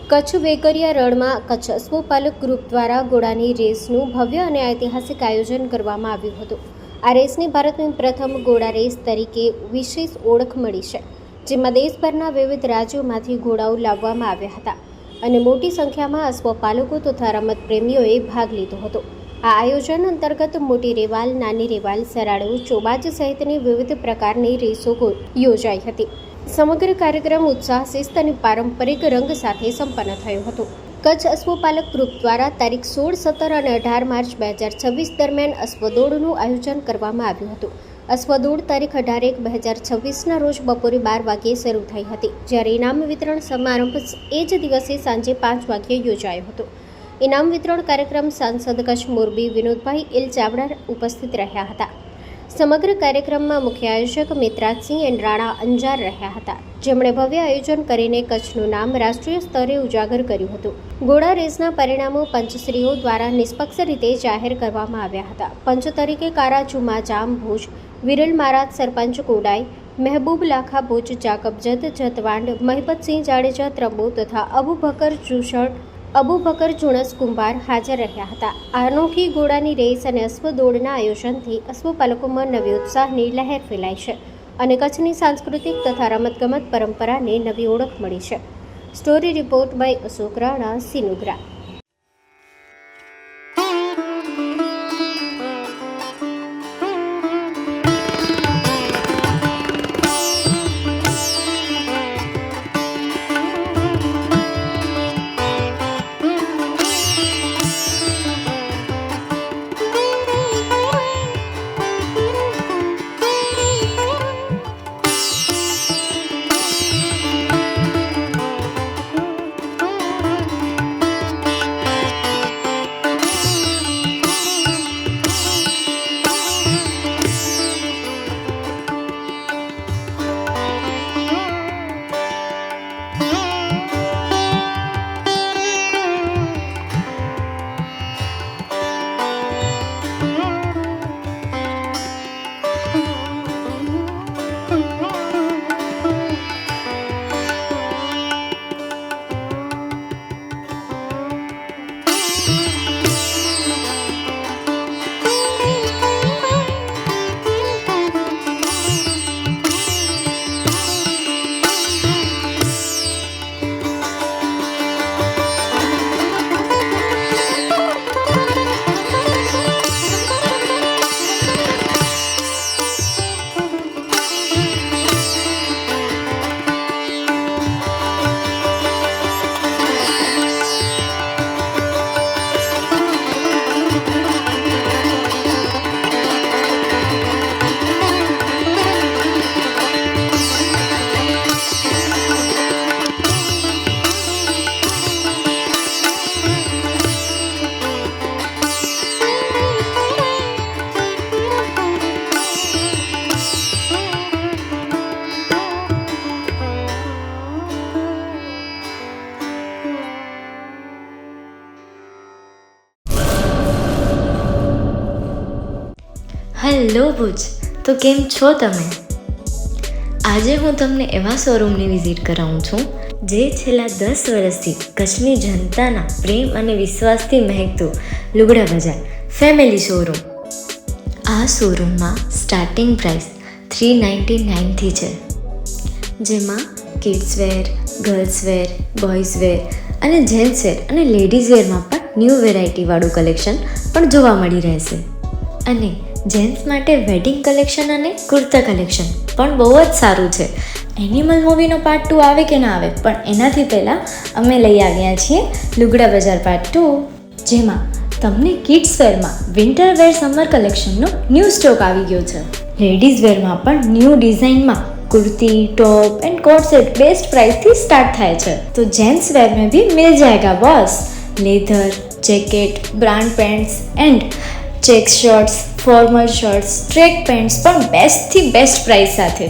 કચ્છ વેકરિયા રણમાં કચ્છ અશ્વપાલક ગ્રુપ દ્વારા ઘોડાની રેસનું ભવ્ય અને ઐતિહાસિક આયોજન કરવામાં આવ્યું હતું. આ રેસની ભારતની પ્રથમ ઘોડા રેસ તરીકે વિશેષ ઓળખ મળી છે, જેમાં દેશભરના વિવિધ રાજ્યોમાંથી ઘોડાઓ લાવવામાં આવ્યા હતા અને મોટી સંખ્યામાં અશ્વપાલકો તથા રમત પ્રેમીઓએ ભાગ લીધો હતો. આ આયોજન અંતર્ગત મોટી રેવાલ, નાની રેવાલ, સરાડો, ચોબાજ સહિતની વિવિધ પ્રકારની રેસો યોજાઈ હતી. સમગ્ર કાર્યક્રમ ઉત્સાહ, શિસ્ત અને પારંપરિક રંગ સાથે સંપન્ન થયો હતો. કચ્છ અશ્વપાલક ગ્રુપ દ્વારા તારીખ 16, 17 અને 18 માર્ચ 2026 દરમિયાન અશ્વદોડનું આયોજન કરવામાં આવ્યું હતું. અશ્વદોડ તારીખ 18/1/2026ના રોજ બપોરે 12 વાગ્યે શરૂ થઈ હતી, જ્યારે ઇનામ વિતરણ સમારંભ એ જ દિવસે સાંજે 5 વાગ્યે યોજાયો હતો. ઇનામ વિતરણ કાર્યક્રમ સાંસદ કચ્છ મોરબી વિનોદભાઈ એલ ચાવડા ઉપસ્થિત રહ્યા હતા. સમગ્ર કાર્યક્રમમાં મુખ્ય આયોજક મિત્રાજસિંહ એન રાણા અંજાર રહ્યા હતા, જેમણે ભવ્ય આયોજન કરીને કચ્છનું નામ રાષ્ટ્રીય સ્તરે ઉજાગર કર્યું હતું. ઘોડા રેસના પરિણામો પંચશ્રીઓ દ્વારા નિષ્પક્ષ રીતે જાહેર કરવામાં આવ્યા હતા. પંચ તરીકે કારા જુમા જામ ભુજ, વિરલ મહારાજ સરપંચ કોડાઈ, મહેબૂબ લાખા ભુજ, જાકબ જત જતવાંડ, મહિપતસિંહ જાડેજા ત્રંબો તથા અબુબકર જુણસ કુંભાર હાજર રહ્યા હતા. આ અનોખી ઘોડાની રેસ અને અશ્વદોડના આયોજનથી અશ્વપાલકોમાં નવી ઉત્સાહની લહેર ફેલાઈ છે અને કચ્છની સાંસ્કૃતિક તથા રમતગમત પરંપરાને નવી ઓળખ મળી છે. Story report by Ashok Rana, Sinugra. Hello Bhuj, તો કેમ છો તમે? આજે હું તમને એવા શોરૂમની વિઝિટ કરાવું છું જે છેલ્લા 10 વર્ષથી કચ્છની જનતાના પ્રેમ અને વિશ્વાસથી મહેકતું લુગડા બજાર ફેમિલી શોરૂમ. આ શોરૂમમાં સ્ટાર્ટિંગ પ્રાઇસ 399થી છે, જેમાં કિડ્સવેર, ગર્લ્સવેર, બોયઝવેર અને જેન્ટ્સવેર અને લેડીઝવેરમાં પણ ન્યૂ વેરાયટીવાળું કલેક્શન પણ જોવા મળી રહેશે. અને જેન્ટ્સ માટે વેડિંગ કલેક્શન અને કુર્તા કલેક્શન પણ બહુ જ સારું છે. એનિમલ મૂવીનો પાર્ટ 2 આવે કે ના આવે, પણ એનાથી પહેલાં અમે લઈ આવ્યા છીએ લુગડા બજાર પાર્ટ 2, જેમાં તમને કિડ્સવેરમાં વિન્ટર વેર સમર કલેક્શનનો ન્યૂ સ્ટોક આવી ગયો છે. લેડીઝ વેરમાં પણ ન્યૂ ડિઝાઇનમાં kurti, top and coat set best price थी स्टार्ट थाय छे. तो जेंट्स वेर में भी मिल जाएगा boss. Leather, jacket, brand pants and check shirts, formal shirts, track pants પણ બેસ્ટથી બેસ્ટ પ્રાઇસ સાથે.